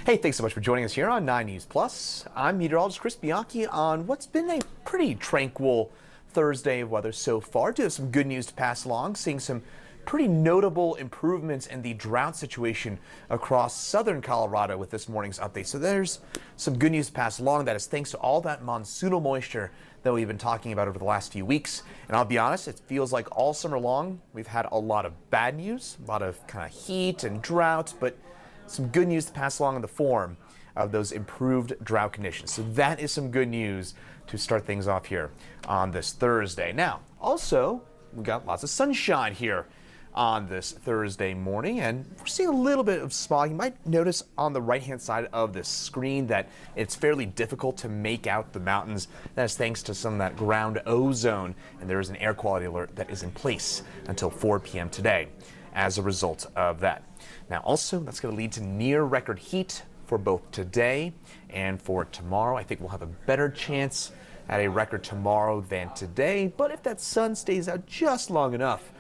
Hey, thanks so much for joining us here on 9 News Plus. I'm meteorologist Chris Bianchi on what's been a pretty tranquil Thursday of weather so far. Do have some good news to pass along, seeing some pretty notable improvements in the drought situation across southern Colorado with this morning's update. So there's some good news to pass along. That is thanks to all that monsoonal moisture that we've been talking about over the last few weeks. And I'll be honest, it feels like all summer long we've had a lot of bad news, a lot of kind of heat and drought, but some good news to pass along in the form of those improved drought conditions. So that is some good news to start things off here on this Thursday. Now, also, we got lots of sunshine here on this Thursday morning, and we're seeing a little bit of smog. You might notice on the right-hand side of the screen that it's fairly difficult to make out the mountains. That is thanks to some of that ground ozone, and there is an air quality alert that is in place until 4 p.m. today as a result of that. Now, also, that's going to lead to near record heat for both today and for tomorrow. I think we'll have a better chance at a record tomorrow than today, but if that sun stays out just long enough,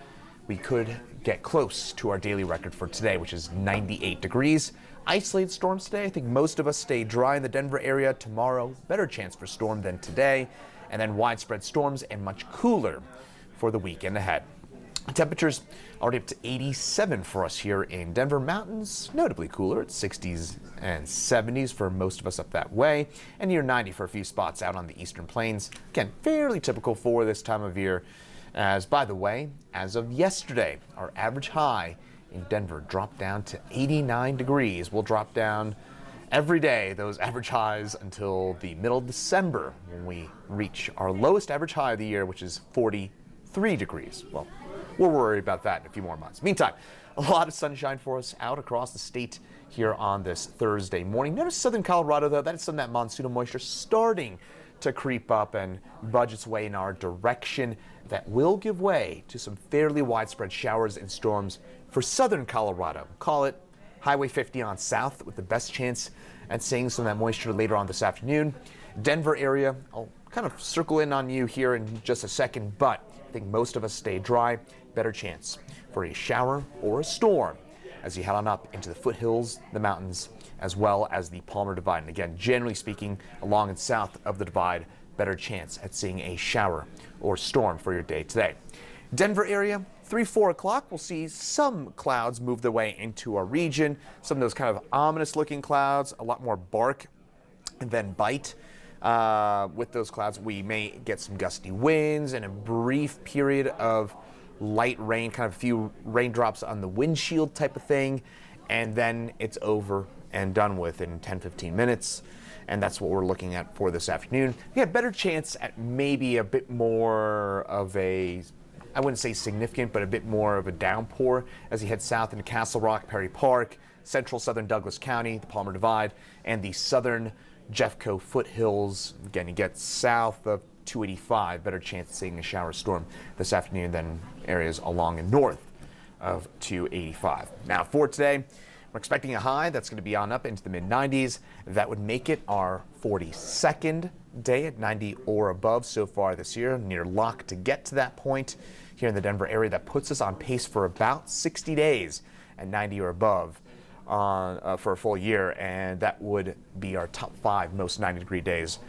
we could get close to our daily record for today, which is 98 degrees. Isolated storms today. I think most of us stay dry in the Denver area. Tomorrow, better chance for storm than today, and then widespread storms and much cooler for the weekend ahead. Temperatures already up to 87 for us here in Denver. Mountains notably cooler at 60s and 70s for most of us up that way, and near 90 for a few spots out on the eastern plains. Again, fairly typical for this time of year. As, by the way, as of yesterday, our average high in Denver dropped down to 89 degrees. We'll drop down every day, those average highs, until the middle of December when we reach our lowest average high of the year, which is 43 degrees. Well, we'll worry about that in a few more months. Meantime, a lot of sunshine for us out across the state here on this Thursday morning. Notice southern Colorado, though, that is some of that monsoonal moisture starting to creep up and budge its way in our direction. That will give way to some fairly widespread showers and storms for southern Colorado. Call it Highway 50 on south, with the best chance at seeing some of that moisture later on this afternoon. Denver area, I'll kind of circle in on you here in just a second, but I think most of us stay dry. Better chance for a shower or a storm as you head on up into the foothills, the mountains, as well as the Palmer Divide. And again, generally speaking, along and south of the divide, better chance at seeing a shower or storm for your day today. Denver area, 3-4 o'clock, we'll see some clouds move their way into our region. Some of those kind of ominous looking clouds, a lot more bark than bite. With those clouds, we may get some gusty winds and a brief period of light rain, kind of a few raindrops on the windshield type of thing, and then it's over and done with in 10-15 minutes. And that's what we're looking at for this afternoon. We have better chance at maybe a bit more of a, I wouldn't say significant, but a bit more of a downpour as you head south into Castle Rock, Perry Park, central southern Douglas County, the Palmer Divide, and the southern Jeffco foothills. Again, you get south of 285, better chance of seeing a shower storm this afternoon than areas along and north of 285. Now for today, we're expecting a high that's going to be on up into the mid-90s. That would make it our 42nd day at 90 or above so far this year, near lock to get to that point here in the Denver area. That puts us on pace for about 60 days at 90 or above for a full year, and that would be our top 5 most 90-degree days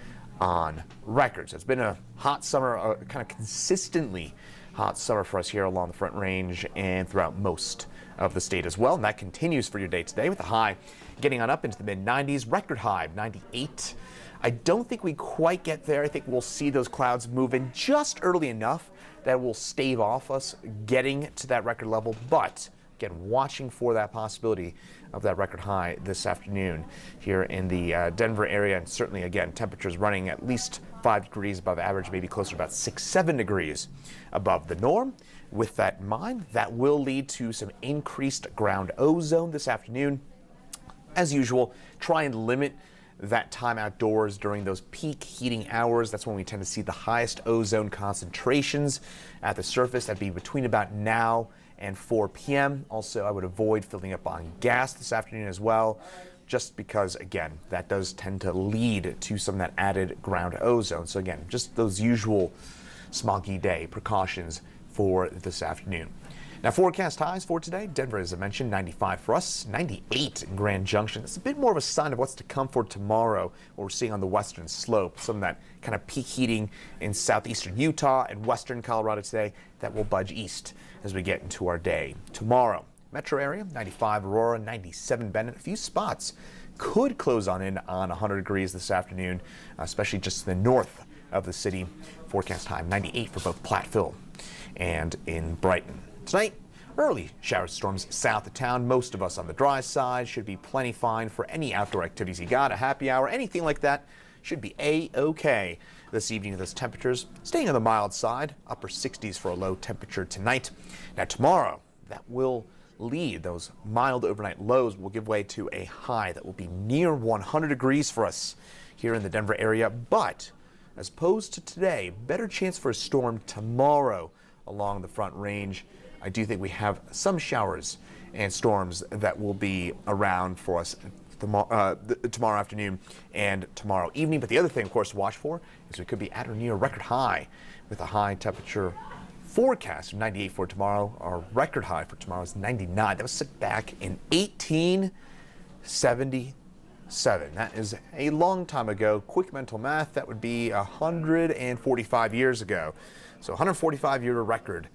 on record. So it's been a hot summer, kind of consistently hot summer for us here along the Front Range and throughout most of the state as well. And that continues for your day today with the high getting on up into the mid-90s, record high of 98. I don't think we quite get there. I think we'll see those clouds move in just early enough that will stave off us getting to that record level. But again, watching for that possibility of that record high this afternoon here in the Denver area. And certainly, again, temperatures running at least 5 degrees above average, maybe closer to about 6-7 degrees above the norm. With that in mind, that will lead to some increased ground ozone this afternoon. As usual, try and limit that time outdoors during those peak heating hours. That's when we tend to see the highest ozone concentrations at the surface. That'd be between about now and 4 p.m. Also, I would avoid filling up on gas this afternoon as well, just because, again, that does tend to lead to some of that added ground ozone. So again, just those usual smoggy day precautions for this afternoon. Now, forecast highs for today. Denver, as I mentioned, 95 for us, 98 in Grand Junction. It's a bit more of a sign of what's to come for tomorrow, what we're seeing on the western slope. Some of that kind of peak heating in southeastern Utah and western Colorado today that will budge east as we get into our day tomorrow. Metro area, 95 Aurora, 97 Bennett. A few spots could close on in on 100 degrees this afternoon, especially just to the north of the city. Forecast high 98 for both Platteville and in Brighton. Tonight, early showers, storms south of town. Most of us on the dry side should be plenty fine for any outdoor activities you got, a happy hour, anything like that should be a-okay. This evening, those temperatures staying on the mild side, upper 60s for a low temperature tonight. Now tomorrow, that will lead. Those mild overnight lows will give way to a high that will be near 100 degrees for us here in the Denver area. But as opposed to today, better chance for a storm tomorrow along the Front Range. I do think we have some showers and storms that will be around for us tomorrow afternoon and tomorrow evening. But the other thing, of course, to watch for is we could be at or near a record high with a high temperature forecast of 98 for tomorrow. Our record high for tomorrow is 99. That was set back in 1877. That is a long time ago. Quick mental math, that would be 145 years ago. So 145-year record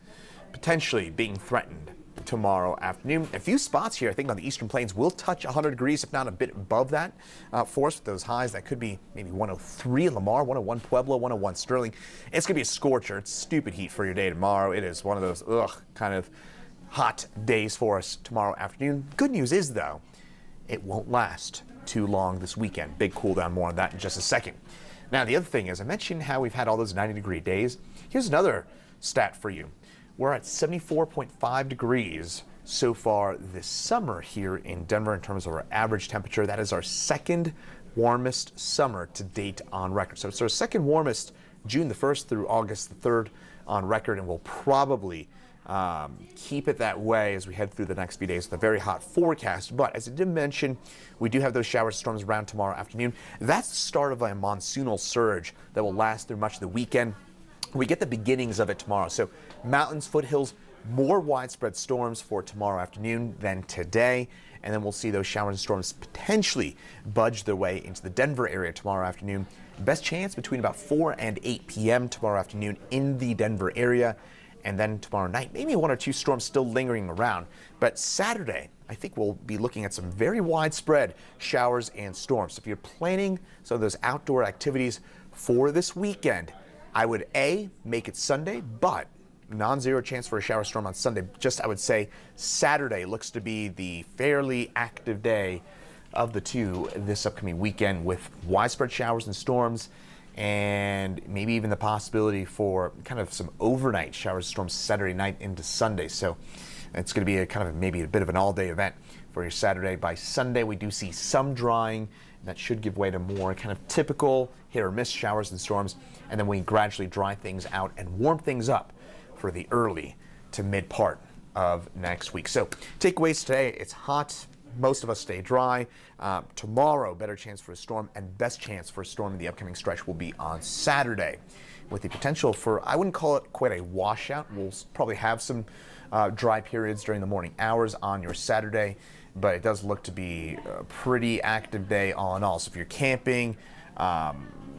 potentially being threatened tomorrow afternoon. A few spots here, I think, on the eastern plains will touch 100 degrees, if not a bit above that for us with those highs. That could be maybe 103 in Lamar, 101 Pueblo, 101 Sterling. It's going to be a scorcher. It's stupid heat for your day tomorrow. It is one of those kind of hot days for us tomorrow afternoon. Good news is, though, it won't last too long this weekend. Big cool down, more on that in just a second. Now, the other thing is, I mentioned how we've had all those 90-degree days. Here's another stat for you. We're at 74.5 degrees so far this summer here in Denver in terms of our average temperature. That is our second warmest summer to date on record. So it's our second warmest June the 1st through August the 3rd on record, and we'll probably keep it that way as we head through the next few days with a very hot forecast. But as I did mention, we do have those shower storms around tomorrow afternoon. That's the start of a monsoonal surge that will last through much of the weekend. We get the beginnings of it tomorrow. So mountains, foothills, more widespread storms for tomorrow afternoon than today. And then we'll see those showers and storms potentially budge their way into the Denver area tomorrow afternoon. Best chance between about 4 and 8 p.m. tomorrow afternoon in the Denver area. And then tomorrow night, maybe one or two storms still lingering around. But Saturday, I think we'll be looking at some very widespread showers and storms. So if you're planning some of those outdoor activities for this weekend, I would make it Sunday, but non-zero chance for a shower storm on Sunday. Just, I would say, Saturday looks to be the fairly active day of the two this upcoming weekend with widespread showers and storms, and maybe even the possibility for kind of some overnight showers and storms Saturday night into Sunday. So it's going to be maybe a bit of an all-day event for your Saturday. By Sunday, we do see some drying. That should give way to more kind of typical hit or miss showers and storms. And then we gradually dry things out and warm things up for the early to mid part of next week. So takeaways today, it's hot. Most of us stay dry. Tomorrow, better chance for a storm, and best chance for a storm in the upcoming stretch will be on Saturday, with the potential for, I wouldn't call it quite a washout. We'll probably have some dry periods during the morning hours on your Saturday, but it does look to be a pretty active day all in all. So if you're camping,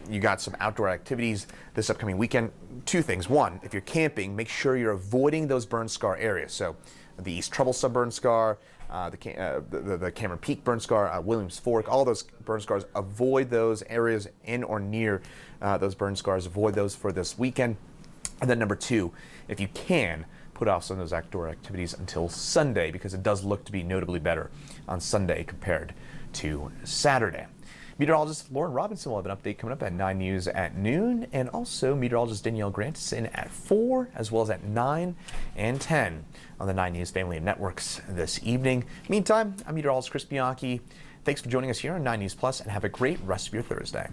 you got some outdoor activities this upcoming weekend. Two things. One, if you're camping, make sure you're avoiding those burn scar areas. So the East Troublesome burn scar, the Cameron Peak burn scar, Williams Fork, all those burn scars, avoid those areas in or near those burn scars. Avoid those for this weekend. And then number two, if you can, put off some of those outdoor activities until Sunday, because it does look to be notably better on Sunday compared to Saturday. Meteorologist Lauren Robinson will have an update coming up at 9 News at noon, and also meteorologist Danielle Grant is in at 4, as well as at 9 and 10 on the 9 News family of networks this evening. Meantime, I'm meteorologist Chris Bianchi. Thanks for joining us here on 9 News Plus, and have a great rest of your Thursday.